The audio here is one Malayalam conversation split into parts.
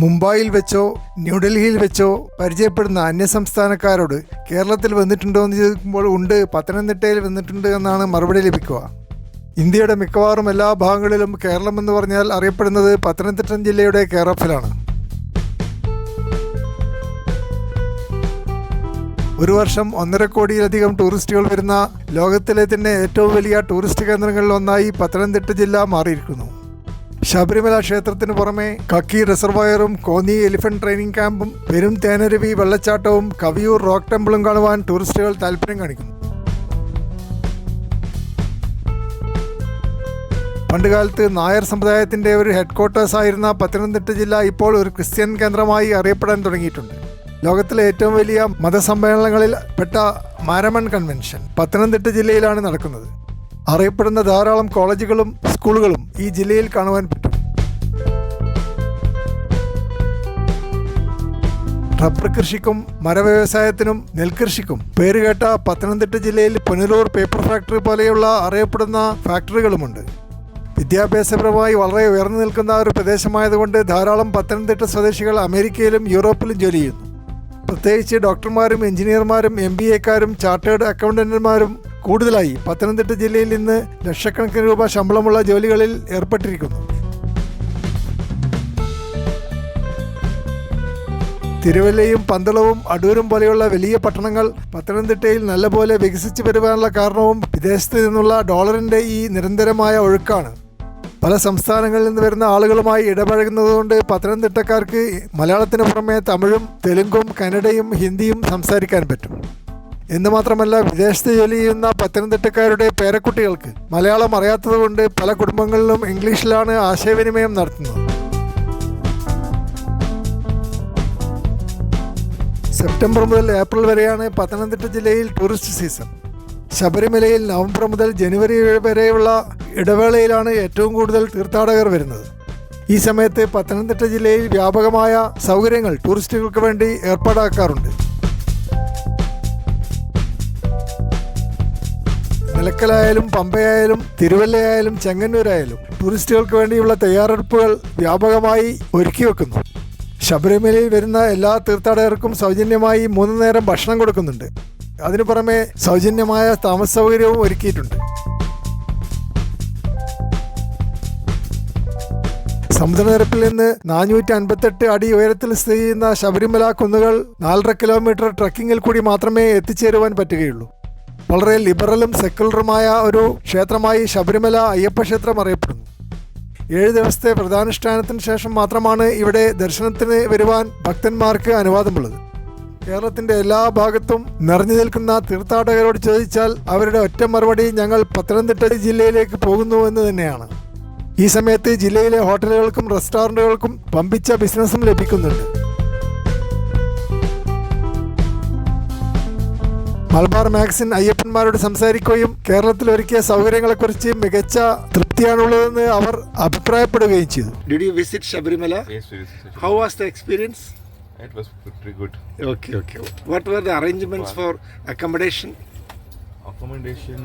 മുംബൈയിൽ വെച്ചോ ന്യൂഡൽഹിയിൽ വെച്ചോ പരിചയപ്പെടുന്ന അന്യസംസ്ഥാനക്കാരോട് കേരളത്തിൽ വന്നിട്ടുണ്ടോ എന്ന് ചോദിക്കുമ്പോൾ ഉണ്ട്, പത്തനംതിട്ടയിൽ വന്നിട്ടുണ്ട് എന്നാണ് മറുപടി ലഭിക്കുക. ഇന്ത്യയുടെ മിക്കവാറും എല്ലാ ഭാഗങ്ങളിലും കേരളം എന്ന് പറഞ്ഞാൽ അറിയപ്പെടുന്നത് പത്തനംതിട്ട ജില്ലയുടെ കെയർ ഓഫിലാണ്. ഒരു വർഷം 1.5 കോടിയിലധികം ടൂറിസ്റ്റുകൾ വരുന്ന ലോകത്തിലെ തന്നെ ഏറ്റവും വലിയ ടൂറിസ്റ്റ് കേന്ദ്രങ്ങളിൽ ഒന്നായി പത്തനംതിട്ട ജില്ല മാറിയിരിക്കുന്നു. ശബരിമല ക്ഷേത്രത്തിന് പുറമെ കക്കി റിസർവോയറും കോന്നി എലിഫന്റ് ട്രെയിനിങ് ക്യാമ്പും പെരും തേനരുവി വെള്ളച്ചാട്ടവും കവിയൂർ റോക്ക് ടെമ്പിളും കാണുവാൻ ടൂറിസ്റ്റുകൾ താല്പര്യം കാണിക്കുന്നു. പണ്ടുകാലത്ത് നായർ സമുദായത്തിൻ്റെ ഒരു ഹെഡ്ക്വാർട്ടേഴ്സ് ആയിരുന്ന പത്തനംതിട്ട ജില്ല ഇപ്പോൾ ഒരു ക്രിസ്ത്യൻ കേന്ദ്രമായി അറിയപ്പെടാൻ തുടങ്ങിയിട്ടുണ്ട്. ലോകത്തിലെ ഏറ്റവും വലിയ മതസമ്മേളനങ്ങളിൽ പെട്ട മാരമൺ കൺവെൻഷൻ പത്തനംതിട്ട ജില്ലയിലാണ് നടക്കുന്നത്. അറിയപ്പെടുന്ന ധാരാളം കോളേജുകളും സ്കൂളുകളും ഈ ജില്ലയിൽ കാണുവാൻ പറ്റും. റബ്ബർ കൃഷിക്കും മരവ്യവസായത്തിനും നെൽകൃഷിക്കും പേരുകേട്ട പത്തനംതിട്ട ജില്ലയിൽ പുനലൂർ പേപ്പർ ഫാക്ടറി പോലെയുള്ള അറിയപ്പെടുന്ന ഫാക്ടറികളുമുണ്ട്. വിദ്യാഭ്യാസപരമായി വളരെ ഉയർന്നു നിൽക്കുന്ന ഒരു പ്രദേശമായതുകൊണ്ട് ധാരാളം പത്തനംതിട്ട സ്വദേശികൾ അമേരിക്കയിലും യൂറോപ്പിലും ജോലി ചെയ്യുന്നു. പ്രത്യേകിച്ച് ഡോക്ടർമാരും എഞ്ചിനീയർമാരും MBAക്കാരും ചാർട്ടേഡ് അക്കൗണ്ടന്റുമാരും കൂടുതലായി പത്തനംതിട്ട ജില്ലയിൽ ഇന്ന് ലക്ഷക്കണക്കിന് രൂപ ശമ്പളമുള്ള ജോലികളിൽ ഏർപ്പെട്ടിരിക്കുന്നു. തിരുവല്ലയും പന്തളവും അടൂരും പോലെയുള്ള വലിയ പട്ടണങ്ങൾ പത്തനംതിട്ടയിൽ നല്ലപോലെ വികസിച്ചു വരുവാനുള്ള കാരണവും വിദേശത്ത് നിന്നുള്ള ഡോളറിൻ്റെ ഈ നിരന്തരമായ ഒഴുക്കാണ്. പല സംസ്ഥാനങ്ങളിൽ നിന്ന് വരുന്ന ആളുകളുമായി ഇടപഴകുന്നതുകൊണ്ട് പത്തനംതിട്ടക്കാർക്ക് മലയാളത്തിന് പുറമെ തമിഴും തെലുങ്കും കന്നഡയും ഹിന്ദിയും സംസാരിക്കാൻ പറ്റും. എന്ന് മാത്രമല്ല, വിദേശത്ത് ജോലി ചെയ്യുന്ന പത്തനംതിട്ടക്കാരുടെ പേരക്കുട്ടികൾക്ക് മലയാളം അറിയാത്തതുകൊണ്ട് പല കുടുംബങ്ങളിലും ഇംഗ്ലീഷിലാണ് ആശയവിനിമയം നടത്തുന്നത്. സെപ്റ്റംബർ മുതൽ ഏപ്രിൽ വരെയാണ് പത്തനംതിട്ട ജില്ലയിൽ ടൂറിസ്റ്റ് സീസൺ. ശബരിമലയിൽ നവംബർ മുതൽ ജനുവരി വരെയുള്ള ഇടവേളയിലാണ് ഏറ്റവും കൂടുതൽ തീർത്ഥാടകർ വരുന്നത്. ഈ സമയത്ത് പത്തനംതിട്ട ജില്ലയിൽ വ്യാപകമായ സൗകര്യങ്ങൾ ടൂറിസ്റ്റുകൾക്ക് വേണ്ടി ഏർപ്പാടാക്കാറുണ്ട്. നിലക്കലായാലും പമ്പയായാലും തിരുവല്ലയായാലും ചെങ്ങന്നൂരായാലും ടൂറിസ്റ്റുകൾക്ക് വേണ്ടിയുള്ള തയ്യാറെടുപ്പുകൾ വ്യാപകമായി ഒരുക്കി വെക്കുന്നു. ശബരിമലയിൽ വരുന്ന എല്ലാ തീർത്ഥാടകർക്കും സൗജന്യമായി 3 നേരം ഭക്ഷണം കൊടുക്കുന്നുണ്ട്. അതിനു പുറമെ സൗജന്യമായ താമസ സൗകര്യവും ഒരുക്കിയിട്ടുണ്ട്. സമുദ്രനിരപ്പിൽ നിന്ന് 458 അടി ഉയരത്തിൽ സ്ഥിതി ചെയ്യുന്ന ശബരിമല കുന്നുകൾ 4.5 കിലോമീറ്റർ ട്രക്കിങ്ങിൽ കൂടി മാത്രമേ എത്തിച്ചേരുവാൻ പറ്റുകയുള്ളൂ. വളരെ ലിബറലും സെക്കുലറുമായ ഒരു ക്ഷേത്രമായി ശബരിമല അയ്യപ്പ ക്ഷേത്രം അറിയപ്പെടുന്നു. 7 ദിവസത്തെ വ്രതാനുഷ്ഠാനത്തിന് ശേഷം മാത്രമാണ് ഇവിടെ ദർശനത്തിന് വരുവാൻ ഭക്തന്മാർക്ക് അനുവാദമുള്ളത്. കേരളത്തിൻ്റെ എല്ലാ ഭാഗത്തും നിറഞ്ഞു നിൽക്കുന്ന തീർത്ഥാടകരോട് ചോദിച്ചാൽ അവരുടെ ഒറ്റ മറുപടി ഞങ്ങൾ പത്തനംതിട്ട ജില്ലയിലേക്ക് പോകുന്നു എന്ന് തന്നെയാണ്. ഈ സമയത്ത് ജില്ലയിലെ ഹോട്ടലുകൾക്കും റെസ്റ്റോറൻറ്റുകൾക്കും പമ്പിച്ച ബിസിനസ്സും ലഭിക്കുന്നുണ്ട്. മലബാർ മാഗസിൻ അയ്യപ്പന്മാരോട് സംസാരിക്കുകയും കേരളത്തിൽ ഒരുക്കിയ സൗകര്യങ്ങളെക്കുറിച്ച് മികച്ച തൃപ്തിയാണുള്ളതെന്ന് അവർ അഭിപ്രായപ്പെടുകയും ചെയ്തു. Did you visit Shabarimala? Yes, we visited. How was the experience? It was pretty good. Okay. What were the arrangements for accommodation? Accommodation,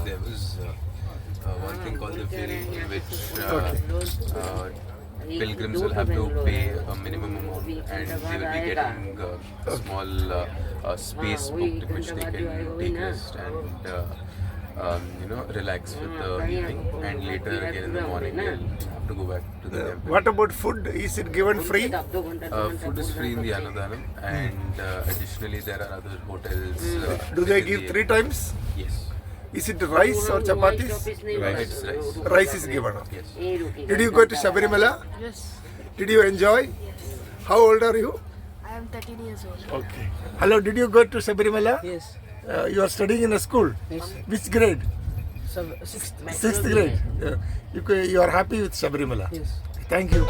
there was one thing called the ferry, in which pilgrims will have to pay a minimum amount, and they will be getting a small space booked in which they can take rest and relax with the evening, and later again in the morning they'll have to go back to the temple. What about food? Is it given free? Food is free in the Annadhanam, and additionally there are other hotels. Do they give 3 times? Yes. Is it rice or chapatis? It's rice. Rice is given. Yes. Did you go to Shabarimala? Yes. Did you enjoy? How old are you? I am 13 years old. Okay. Hello, did you go to Shabarimala? Yes. You are studying in a school? Yes. Which grade? 6th. 6th grade. You are happy with Shabarimala? Yes. Thank you.